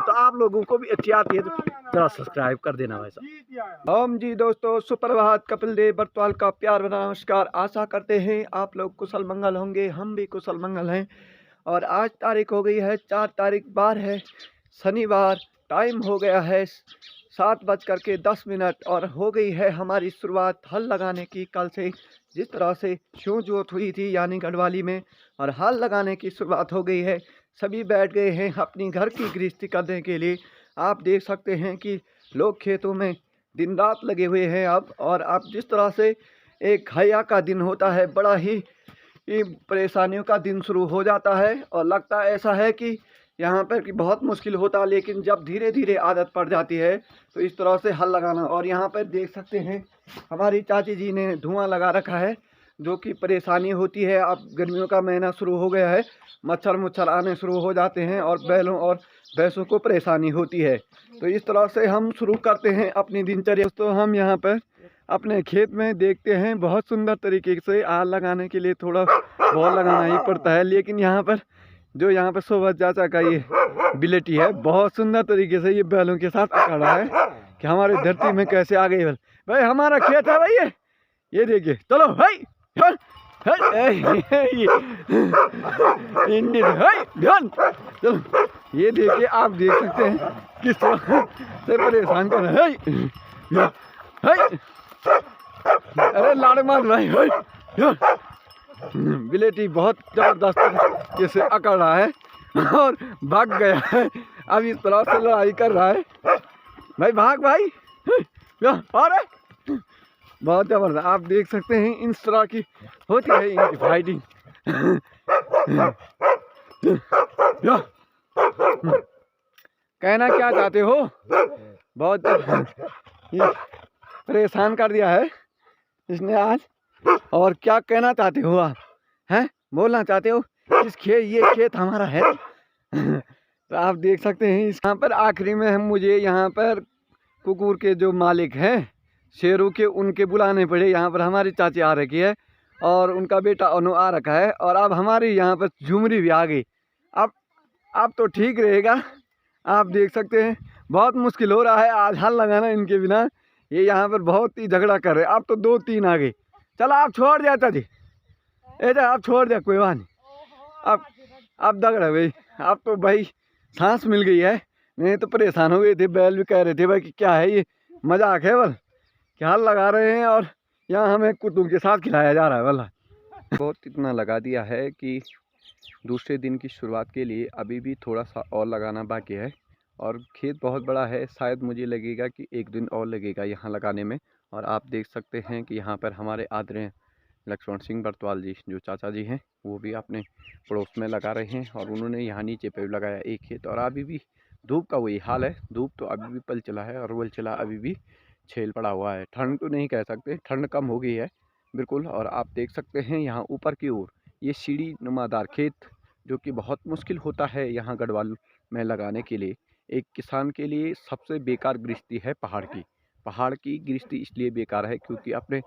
तो आप लोगों को भी अच्छी आती है तो जरा सब्सक्राइब कर देना भाई साहब। हम जी दोस्तों, सुप्रभात। कपिल देव बर्तवाल का प्यार भरा नमस्कार। आशा करते हैं आप लोग कुशल मंगल होंगे, हम भी कुशल मंगल हैं। और आज तारीख हो गई है 4 तारीख, बार है शनिवार। टाइम हो गया है 7:10 और हो गई है हमारी शुरुआत हल लगाने की। कल से जिस तरह से शो जोत हुई थी यानी गढ़वाली में, और हल लगाने की शुरुआत हो गई है। सभी बैठ गए हैं अपनी घर की गृहस्थी करने के लिए। आप देख सकते हैं कि लोग खेतों में दिन रात लगे हुए हैं अब। और अब जिस तरह से एक हया का दिन होता है, बड़ा ही परेशानियों का दिन शुरू हो जाता है। और लगता ऐसा है कि यहाँ पर कि बहुत मुश्किल होता है, लेकिन जब धीरे धीरे आदत पड़ जाती है तो इस तरह से हल लगाना। और यहाँ पर देख सकते हैं हमारी चाची जी ने धुआं लगा रखा है, जो कि परेशानी होती है। अब गर्मियों का महीना शुरू हो गया है, मच्छर आने शुरू हो जाते हैं और बैलों और भैंसों को परेशानी होती है। तो इस तरह से हम शुरू करते हैं अपनी दिनचर्या। तो हम यहाँ पर अपने खेत में देखते हैं बहुत सुंदर तरीके से आग लगाने के लिए थोड़ा बॉल लगाना ही पड़ता है। लेकिन यहाँ पर सोबत चाचा का ये बिलेटी है, बहुत सुंदर तरीके से ये बैलों के साथ अकड़ा है कि हमारी धरती में कैसे आ गई। भाई हमारा खेत है भाई, ये देखिए। चलो भाई ध्यान। चलो ये देखिए, आप देख सकते हैं किस तरह से परेशान कर रहे हैं। अरे लाड़ मार भाई, बिलेटी बहुत जबरदस्त तरीके से अकड़ रहा है और भाग गया है। अब इस तरह से लड़ाई कर रहा है भाई, भाग भाई। अरे बहुत जबरदस्त, आप देख सकते हैं इस तरह की होती है इनकी फाइटिंग। कहना क्या चाहते हो? बहुत परेशान कर दिया है इसने आज। और क्या कहना चाहते हो आप? हैं, बोलना चाहते हो? ये खेत हमारा है। तो आप देख सकते हैं यहाँ पर आखिरी में हम मुझे यहाँ पर कुकुर के जो मालिक हैं शेरों के, उनके बुलाने पड़े। यहाँ पर हमारी चाची आ रखी है और उनका बेटा अनु आ रखा है। और अब हमारी यहाँ पर झुमरी भी आ गई। अब तो ठीक रहेगा। आप देख सकते हैं बहुत मुश्किल हो रहा है आज हल लगाना इनके बिना। ये यहाँ पर बहुत ही झगड़ा कर रहे हैं। अब तो 2-3 आ गए। चलो आप छोड़ दिया चाची, आप छोड़ दिया, कोई बात नहीं। अब दगड़ा भाई, अब तो भाई सांस मिल गई है। नहीं तो परेशान हो गए थे, बैल भी कह रहे थे भाई कि क्या है ये, मजाक है बल, क्या हल लगा रहे हैं और यहाँ हमें कुत्तों के साथ खिलाया जा रहा है वाला। बहुत इतना लगा दिया है कि दूसरे दिन की शुरुआत के लिए अभी भी थोड़ा सा और लगाना बाकी है। और खेत बहुत बड़ा है, शायद मुझे लगेगा कि 1 दिन और लगेगा यहाँ लगाने में। और आप देख सकते हैं कि यहाँ पर हमारे आदरणीय लक्ष्मण सिंह बर्तवाल जी जो चाचा जी हैं, वो भी अपने पड़ोस में लगा रहे हैं। और उन्होंने यहाँ नीचे पे लगाया एक खेत। और अभी भी धूप का वही हाल है, धूप तो अभी भी पल चला है और वल चला अभी भी छेल पड़ा हुआ है। ठंड तो नहीं कह सकते, ठंड कम हो गई है बिल्कुल। और आप देख सकते हैं यहाँ ऊपर की ओर ये सीढ़ी नुमादार खेत, जो कि बहुत मुश्किल होता है यहाँ गढ़वाल में लगाने के लिए। एक किसान के लिए सबसे बेकार गृहस्थी है पहाड़ की गृहस्थी इसलिए बेकार है क्योंकि अपने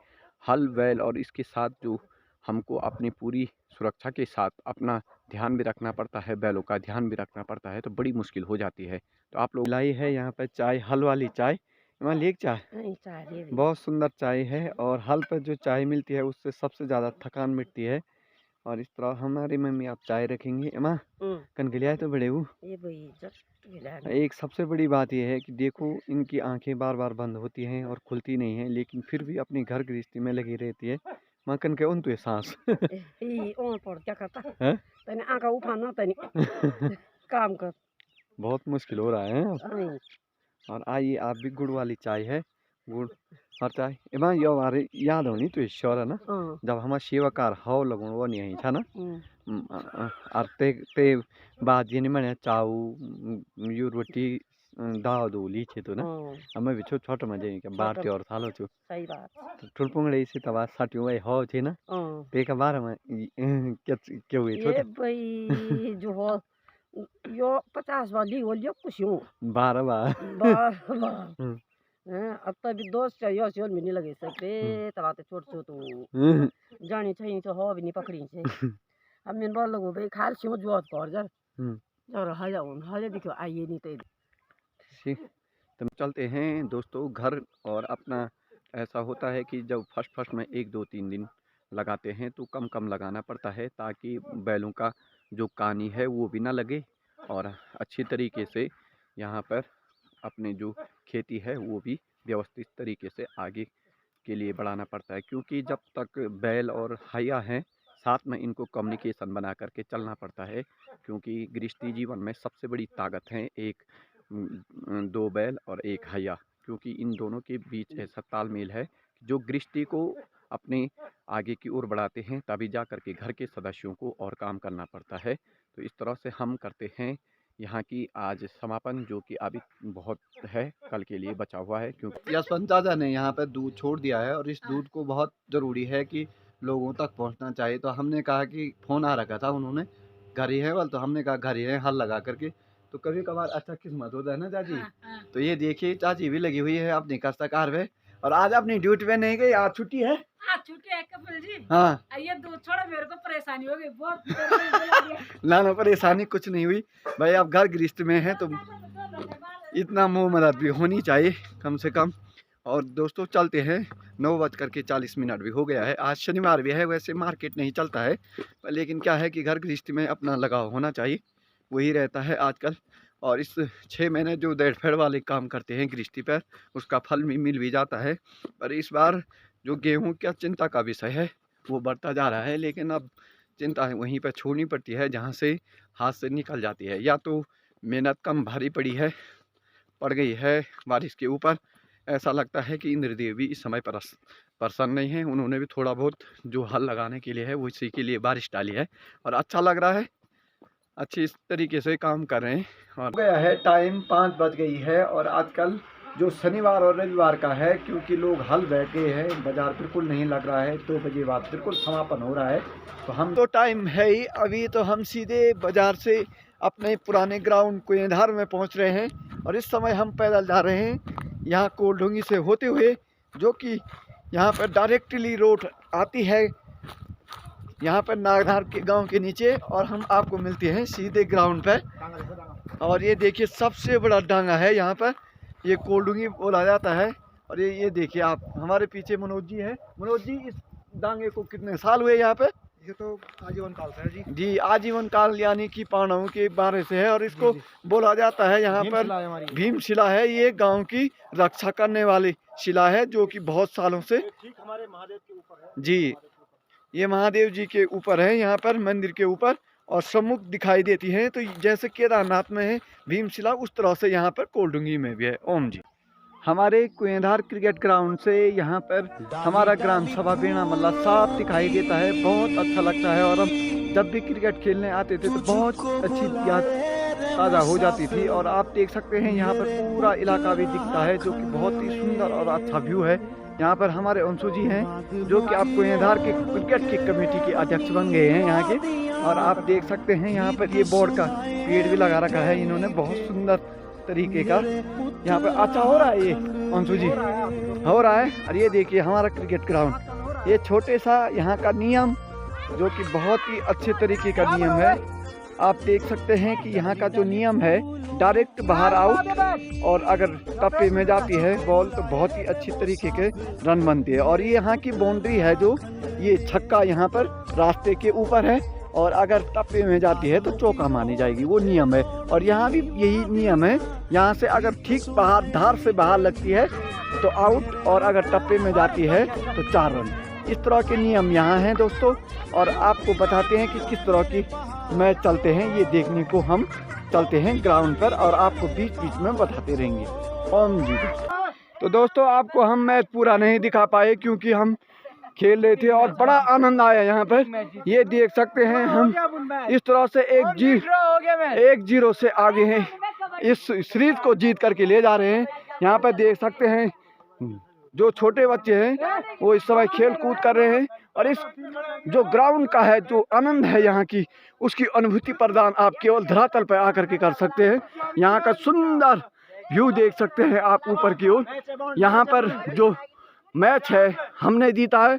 हल बैल और इसके साथ जो हमको अपनी पूरी सुरक्षा के साथ अपना ध्यान भी रखना पड़ता है, बैलों का ध्यान भी रखना पड़ता है, तो बड़ी मुश्किल हो जाती है। तो आप लोग लाई है यहाँ पर चाय, हल वाली चाय, वहाँ लेक चाय बहुत सुंदर चाय है। और हल पर जो चाय मिलती है उससे सबसे ज़्यादा थकान मिटती है। और इस तरह हमारी मम्मी आप चाय रखेंगे माँ कन गिलाए तो बड़े वो। एक सबसे बड़ी बात यह है कि देखो इनकी आंखें बार बार बंद होती हैं और खुलती नहीं हैं, लेकिन फिर भी अपनी घर गृहस्थी में लगी रहती है। माँ कन के उन तो सांस काम कर बहुत मुश्किल हो रहा है। और आइए आप भी गुड़ वाली चाय है, गुड़ और चाय एमा यो हमारे याद होनी तो ईश्वर है ना, जब हमारा सेवाकार हव लगन वो नहीं था ना। और ते बाद ये नहीं मैंने चाऊ यू रोटी दाव दो ली छे तो ना हमें भी छोट मजे के बार ते और थालो छु सही बात ठुलपुंगड़े से तवा साटियो भाई हो छे ना ते का बारे में के हुए ये भाई जो हो यो 50 वाली हो लियो कुछ यूं 12 बार अब तो भी दोस्त चाहिए सियोन भी नहीं लगे सकते तलाते छोट छो तो जानी चाहिए तो हो भी नहीं पकड़ी से अब मैं बोल लगो भाई खाल सियो जो और जर जर हाया उन हाया देखो आइए नहीं ते अच्छी। तो चलते हैं दोस्तों घर। और अपना ऐसा होता है कि जब फर्स्ट में 1-2-3 दिन लगाते हैं तो कम कम लगाना पड़ता है, ताकि बैलों का जो कानी है वो भी ना लगे और अच्छी तरीके से यहाँ पर अपनी जो खेती है वो भी व्यवस्थित तरीके से आगे के लिए बढ़ाना पड़ता है। क्योंकि जब तक बैल और हैया हैं साथ में इनको कम्युनिकेशन बना करके चलना पड़ता है। क्योंकि गृहस्थी जीवन में सबसे बड़ी ताकत है एक 2 बैल और 1 हैया। क्योंकि इन दोनों के बीच ऐसा तालमेल है जो गृहस्थी को अपने आगे की ओर बढ़ाते हैं, तभी जा कर के घर के सदस्यों को और काम करना पड़ता है। तो इस तरह से हम करते हैं यहाँ की आज समापन, जो कि अभी बहुत है, कल के लिए बचा हुआ है। क्योंकि यशवंत चाचा ने यहाँ पर दूध छोड़ दिया है और इस दूध को बहुत ज़रूरी है कि लोगों तक पहुँचना चाहिए। तो हमने कहा कि फ़ोन आ रखा था, उन्होंने घर ही है वाल, तो हमने कहा घर ही है, हल लगा करके। तो कभी कभार अच्छा किस्मत होता है ना चाची। हाँ। तो ये देखिए चाची भी लगी हुई है अपनी काश्तकार पे, और आज अपनी ड्यूटी पे नहीं गई, आज छुट्टी है। आज छुट्टी है कपिल जी। हाँ ये दूध छोड़ा, मेरे को परेशानी हो गई बहुत। ना परेशानी कुछ नहीं हुई भाई, आप घर गृहस्थ में हैं तो इतना मोह मदद भी होनी चाहिए कम से कम। और दोस्तों चलते हैं, 9:40 भी हो गया है। आज शनिवार भी है, वैसे मार्केट नहीं चलता है, लेकिन क्या है कि घर गृहस्थी में अपना लगाव होना चाहिए, वही रहता है आजकल। और इस 6 महीने जो देड़-फेड़ वाले काम करते हैं गृहस्थी पर, उसका फल भी मिल भी जाता है। पर इस बार जो गेहूँ का चिंता का विषय है वो बढ़ता जा रहा है, लेकिन अब चिंता वहीं पर छोड़नी पड़ती है जहाँ से हाथ से निकल जाती है। या तो मेहनत कम भारी पड़ गई है बारिश के ऊपर। ऐसा लगता है कि इंद्रदेव भी इस समय पर प्रसन्न नहीं है। उन्होंने भी थोड़ा बहुत जो हल लगाने के लिए है वो इसी के लिए बारिश डाली है, और अच्छा लग रहा है, अच्छी इस तरीके से काम कर रहे हैं। और गया है टाइम 5 बज गई है, और आजकल जो शनिवार और रविवार का है, क्योंकि लोग हल बैठ गए हैं, बाजार बिल्कुल नहीं लग रहा है, 2 बजे बाद बिल्कुल समापन हो रहा है। तो हम तो टाइम है ही, अभी तो हम सीधे बाजार से अपने पुराने ग्राउंड कुएंधार में पहुंच रहे हैं। और इस समय हम पैदल जा रहे हैं यहाँ कोल्डुंगी से होते हुए, जो कि यहाँ पर डायरेक्टली रोड आती है यहाँ पर नागधार के गांव के नीचे, और हम आपको मिलते हैं सीधे ग्राउंड पर। और ये देखिए सबसे बड़ा डांगा है यहाँ पर, ये कोल्डुंगी बोला जाता है। और ये देखिए आप, हमारे पीछे मनोज जी है। मनोज जी, इस डांगे को कितने साल हुए यहाँ पे? ये तो आजीवन काल से है जी। जी, आजीवन काल, यानी कि पांडवों के बारे से है। और इसको बोला जाता है यहाँ पर भीमशिला है। ये गांव की रक्षा करने वाली शिला है, जो कि बहुत सालों से ठीक हमारे महादेव के ऊपर है जी, ये महादेव जी के ऊपर है, यहाँ पर मंदिर के ऊपर, और सम्मुख दिखाई देती है। तो जैसे केदारनाथ में है भीमशिला, उस तरह से यहाँ पर कोल्डुंगी में भी है। ओम जी। हमारे कुएंधार क्रिकेट ग्राउंड से यहाँ पर हमारा ग्राम सभा बीणा मल्ला साफ दिखाई देता है, बहुत अच्छा लगता है। और हम जब भी क्रिकेट खेलने आते थे तो बहुत अच्छी याद ताज़ा हो जाती थी। और आप देख सकते हैं यहाँ पर पूरा इलाका भी दिखता है, जो कि बहुत ही सुंदर और अच्छा व्यू है। यहाँ पर हमारे अंशु जी हैं, जो कि आप कुएंधार के क्रिकेट की कमेटी के अध्यक्ष बन गए हैं यहाँ के। और आप देख सकते हैं यहाँ पर ये बोर्ड का पेड़ भी लगा रखा है इन्होंने, बहुत सुंदर तरीके का। यहाँ पे अच्छा हो रहा है ये अंशु जी, हो रहा है। और ये देखिए हमारा क्रिकेट ग्राउंड, ये छोटे सा यहाँ का नियम, जो कि बहुत ही अच्छे तरीके का नियम है। आप देख सकते हैं कि यहाँ का जो नियम है, डायरेक्ट बाहर आउट, और अगर टप्पे में जाती है बॉल तो बहुत ही अच्छी तरीके के रन बनते हैं। और ये यहाँ की बाउंड्री है, जो ये छक्का यहाँ पर रास्ते के ऊपर है, और अगर टप्पे में जाती है तो चौका मानी जाएगी, वो नियम है। और यहाँ भी यही नियम है, यहाँ से अगर ठीक बाहर धार से बाहर लगती है तो आउट, और अगर टप्पे में जाती है तो 4 रन। इस तरह के नियम यहाँ हैं दोस्तों। और आपको बताते हैं कि किस तरह की मैच चलते हैं, ये देखने को हम चलते हैं ग्राउंड पर, और आपको बीच बीच में बताते रहेंगे। ओम जी। तो दोस्तों आपको हम मैच पूरा नहीं दिखा पाए, क्योंकि हम खेल रहे थे और बड़ा आनंद आया यहाँ पर। ये देख सकते हैं हम इस तरह से 1-0 से आगे हैं, इस सीरीज को जीत करके ले जा रहे हैं। यहाँ पर देख सकते हैं जो छोटे बच्चे हैं वो इस समय खेल कूद कर रहे हैं। और इस जो ग्राउंड का है जो आनंद है यहाँ की, उसकी अनुभूति प्रदान आप केवल धरातल पर आकर के कर सकते हैं। यहाँ का सुंदर व्यू देख सकते हैं आप ऊपर की ओर। यहाँ पर जो मैच है, हमने जीता है,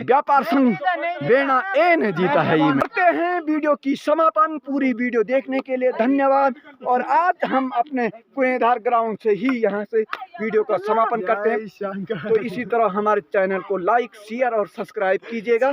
व्यापार संघ बेना ए ने जीता है। ये करते हैं वीडियो की समापन। पूरी वीडियो देखने के लिए धन्यवाद। और आज हम अपने कुएंधार ग्राउंड से ही यहाँ से वीडियो का समापन करते हैं। तो इसी तरह हमारे चैनल को लाइक, शेयर और सब्सक्राइब कीजिएगा।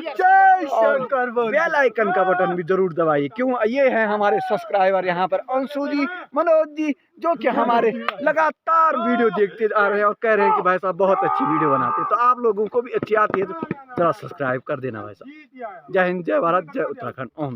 बेल आइकन का बटन भी जरूर दबाइए। क्यों, ये है हमारे सब्सक्राइबर यहाँ पर अंशु जी, मनोज जी, जो कि हमारे लगातार वीडियो देखते आ रहे हैं और कह रहे हैं कि भाई साहब बहुत अच्छी वीडियो बनाते हैं। तो आप लोगों को भी अच्छी आती है तो जरा सब्सक्राइब कर देना भाई साहब। जय हिंद, जय भारत, जय उत्तराखंड। ओम।